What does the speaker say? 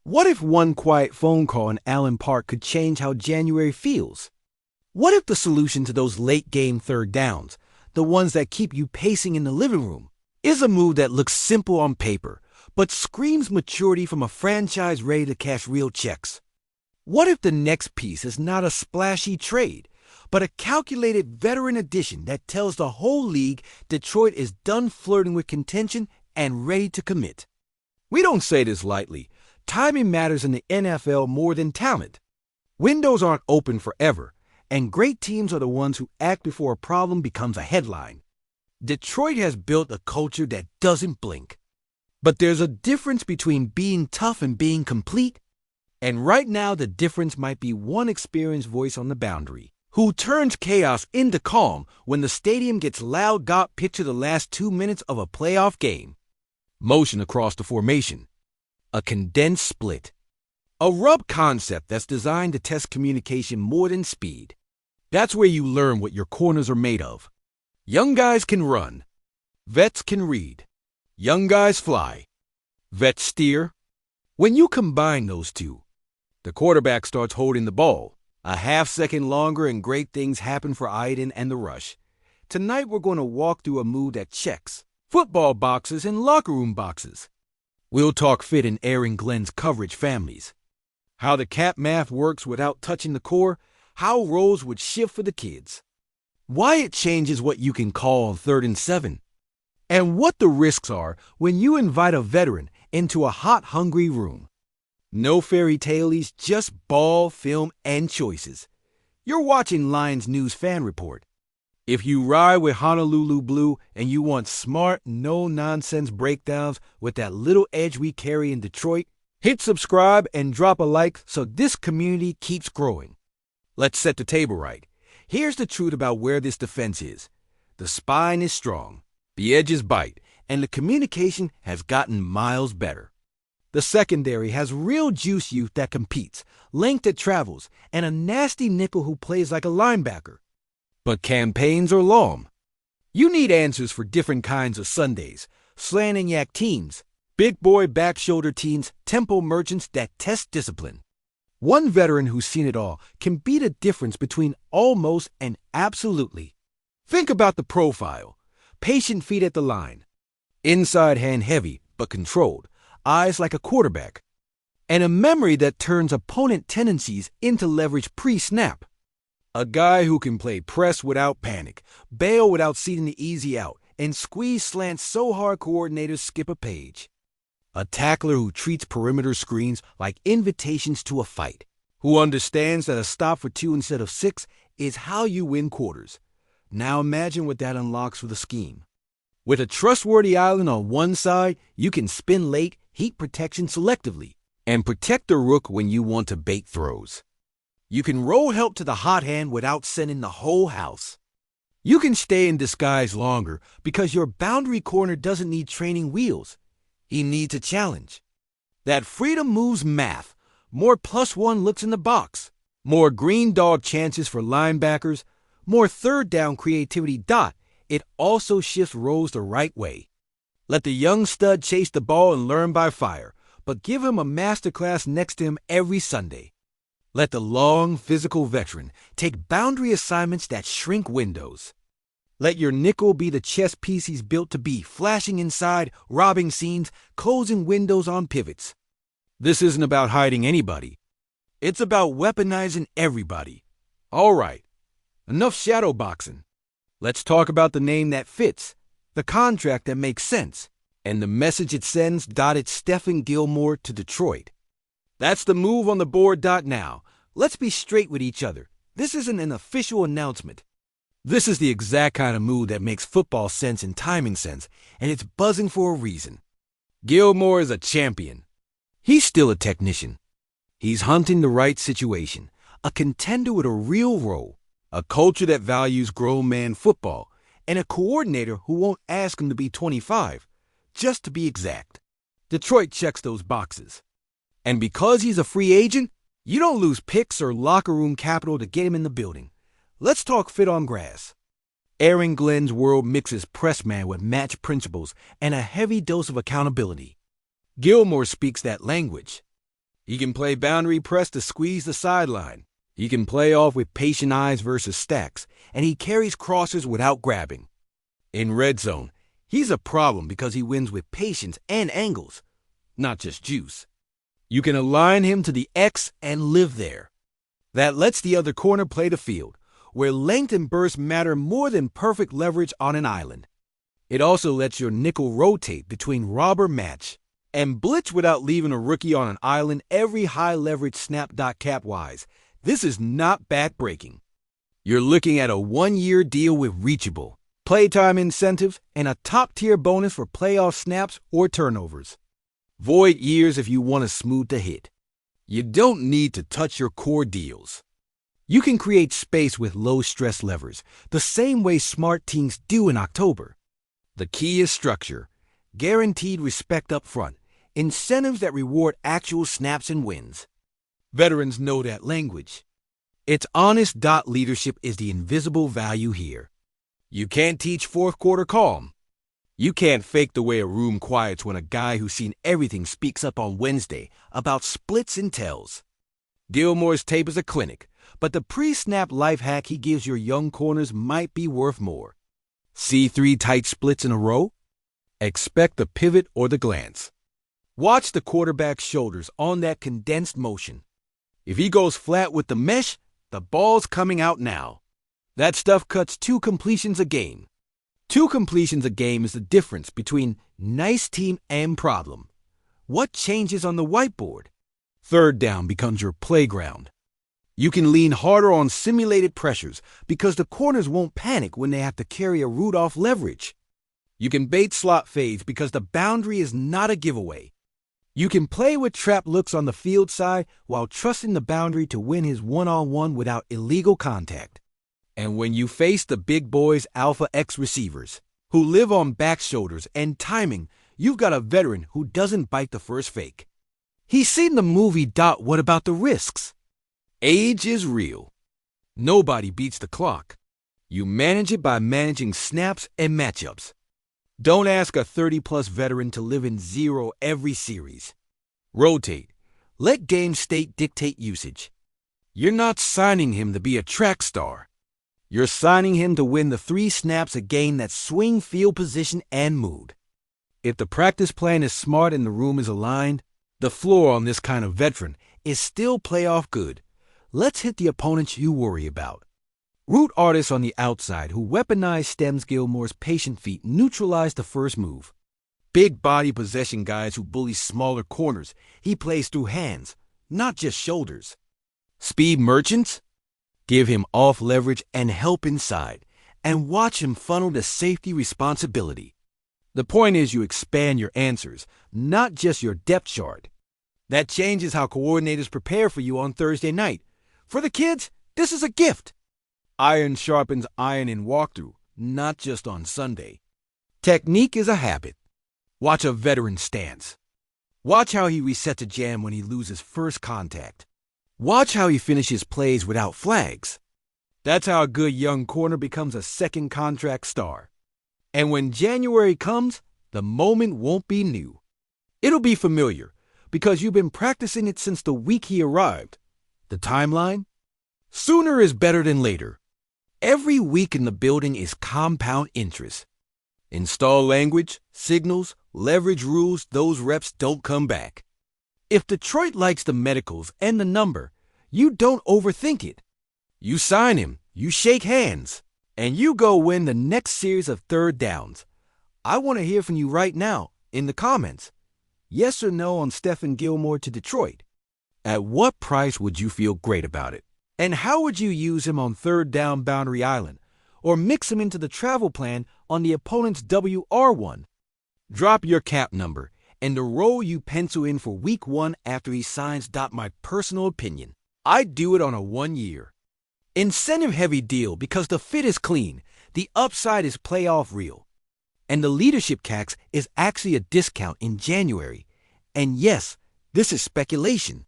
What if one quiet phone call in Allen Park could change how January feels? What if the solution to those late-game third downs, the ones that keep you pacing in the living room, is a move that looks simple on paper, but screams maturity from a franchise ready to cash real checks? What if the next piece is not a splashy trade, but a calculated veteran addition that tells the whole league Detroit is done flirting with contention and ready to commit? We don't say this lightly. Timing matters in the NFL more than talent. Windows aren't open forever, and great teams are the ones who act before a problem becomes a headline. Detroit has built a culture that doesn't blink. But there's a difference between being tough and being complete. And right now, the difference might be one experienced voice on the boundary, who turns chaos into calm when the stadium gets loud got picture the last 2 minutes of a playoff game. Motion across the formation. A condensed split. A rub concept that's designed to test communication more than speed. That's where you learn what your corners are made of. Young guys can run. Vets can read. Young guys fly. Vets steer. When you combine those two, the quarterback starts holding the ball. A half-second longer and great things happen for Iden and the rush. Tonight we're going to walk through a move that checks football boxes and locker room boxes. We'll talk fit in Aaron Glenn's coverage families. How the cap math works without touching the core. How roles would shift for the kids. Why it changes what you can call 3rd and 7. And what the risks are when you invite a veteran into a hot, hungry room. No fairy tales, just ball, film, and choices. You're watching Lions News Fan Report. If you ride with Honolulu Blue and you want smart, no-nonsense breakdowns with that little edge we carry in Detroit, hit subscribe and drop a like so this community keeps growing. Let's set the table right. Here's the truth about where this defense is. The spine is strong, the edges bite, and the communication has gotten miles better. The secondary has real juice youth that competes, length that travels, and a nasty nickel who plays like a linebacker. But campaigns are long. You need answers for different kinds of Sundays, slanting yak teams, big boy back shoulder teams, tempo merchants that test discipline. One veteran who's seen it all can be the difference between almost and absolutely. Think about the profile. Patient feet at the line. Inside hand heavy, but controlled. Eyes like a quarterback. And a memory that turns opponent tendencies into leverage pre-snap. A guy who can play press without panic, bail without seating the easy out, and squeeze slants so hard coordinators skip a page. A tackler who treats perimeter screens like invitations to a fight. Who understands that a stop for 2 instead of 6 is how you win quarters. Now imagine what that unlocks for the scheme. With a trustworthy island on one side, you can spin late, heat protection selectively, and protect the rook when you want to bait throws. You can roll help to the hot hand without sending the whole house. You can stay in disguise longer because your boundary corner doesn't need training wheels. He needs a challenge. That freedom moves math. More +1 looks in the box. More green dog chances for linebackers. More third down creativity. It also shifts roles the right way. Let the young stud chase the ball and learn by fire, but give him a masterclass next to him every Sunday. Let the long, physical veteran take boundary assignments that shrink windows. Let your nickel be the chess piece he's built to be, flashing inside, robbing seams, closing windows on pivots. This isn't about hiding anybody. It's about weaponizing everybody. All right, enough shadow boxing. Let's talk about the name that fits, the contract that makes sense, and the message it sends. It's Stefan Gilmore to Detroit. That's the move on the board. Now, let's be straight with each other. This isn't an official announcement. This is the exact kind of move that makes football sense and timing sense, and it's buzzing for a reason. Gilmore is a champion. He's still a technician. He's hunting the right situation, a contender with a real role, a culture that values grown man football, and a coordinator who won't ask him to be 25, just to be exact. Detroit checks those boxes. And because he's a free agent, you don't lose picks or locker room capital to get him in the building. Let's talk fit on grass. Aaron Glenn's world mixes press man with match principles and a heavy dose of accountability. Gilmore speaks that language. He can play boundary press to squeeze the sideline. He can play off with patient eyes versus stacks, and he carries crossers without grabbing. In red zone, he's a problem because he wins with patience and angles, not just juice. You can align him to the X and live there. That lets the other corner play the field, where length and burst matter more than perfect leverage on an island. It also lets your nickel rotate between robber match and blitz without leaving a rookie on an island every high-leverage snap. Cap-wise, this is not back-breaking. You're looking at a one-year deal with reachable, playtime incentives, and a top-tier bonus for playoff snaps or turnovers. Void years if you want a smooth to hit. You don't need to touch your core deals. You can create space with low-stress levers, the same way smart teams do in October. The key is structure, guaranteed respect up front, incentives that reward actual snaps and wins. Veterans know that language. It's honest. Leadership is the invisible value here. You can't teach fourth quarter calm. You can't fake the way a room quiets when a guy who's seen everything speaks up on Wednesday about splits and tells. Gilmore's tape is a clinic, but the pre-snap life hack he gives your young corners might be worth more. See 3 tight splits in a row? Expect the pivot or the glance. Watch the quarterback's shoulders on that condensed motion. If he goes flat with the mesh, the ball's coming out now. That stuff cuts 2 completions a game. 2 completions a game is the difference between nice team and problem. What changes on the whiteboard? Third down becomes your playground. You can lean harder on simulated pressures because the corners won't panic when they have to carry a route off leverage. You can bait slot fades because the boundary is not a giveaway. You can play with trap looks on the field side while trusting the boundary to win his one-on-one without illegal contact. And when you face the big boys Alpha X receivers, who live on back shoulders and timing, you've got a veteran who doesn't bite the first fake. He's seen the movie. What about the risks? Age is real. Nobody beats the clock. You manage it by managing snaps and matchups. Don't ask a 30-plus veteran to live in zero every series. Rotate. Let game state dictate usage. You're not signing him to be a track star. You're signing him to win the 3 snaps a game that swing field position and mood. If the practice plan is smart and the room is aligned, the floor on this kind of veteran is still playoff good. Let's hit the opponents you worry about. Root artists on the outside who weaponize Stems Gilmore's patient feet neutralize the first move. Big body possession guys who bully smaller corners, he plays through hands, not just shoulders. Speed merchants? Give him off leverage and help inside, and watch him funnel to safety responsibility. The point is you expand your answers, not just your depth chart. That changes how coordinators prepare for you on Thursday night. For the kids, this is a gift. Iron sharpens iron in walkthrough, not just on Sunday. Technique is a habit. Watch a veteran stance. Watch how he resets a jam when he loses first contact. Watch how he finishes plays without flags. That's how a good young corner becomes a second contract star. And when January comes, the moment won't be new. It'll be familiar because you've been practicing it since the week he arrived. The timeline? Sooner is better than later. Every week in the building is compound interest. Install language, signals, leverage rules. Those reps don't come back. If Detroit likes the medicals and the number, you don't overthink it. You sign him, you shake hands, and you go win the next series of third downs. I want to hear from you right now in the comments. Yes or no on Stefan Gilmore to Detroit? At what price would you feel great about it? And how would you use him on third down Boundary Island? Or mix him into the travel plan on the opponent's WR1? Drop your cap number and the role you pencil in for week 1 after he signs. My personal opinion, I'd do it on a 1-year. Incentive-heavy deal because the fit is clean, the upside is playoff real. And the leadership cax is actually a discount in January. And yes, this is speculation.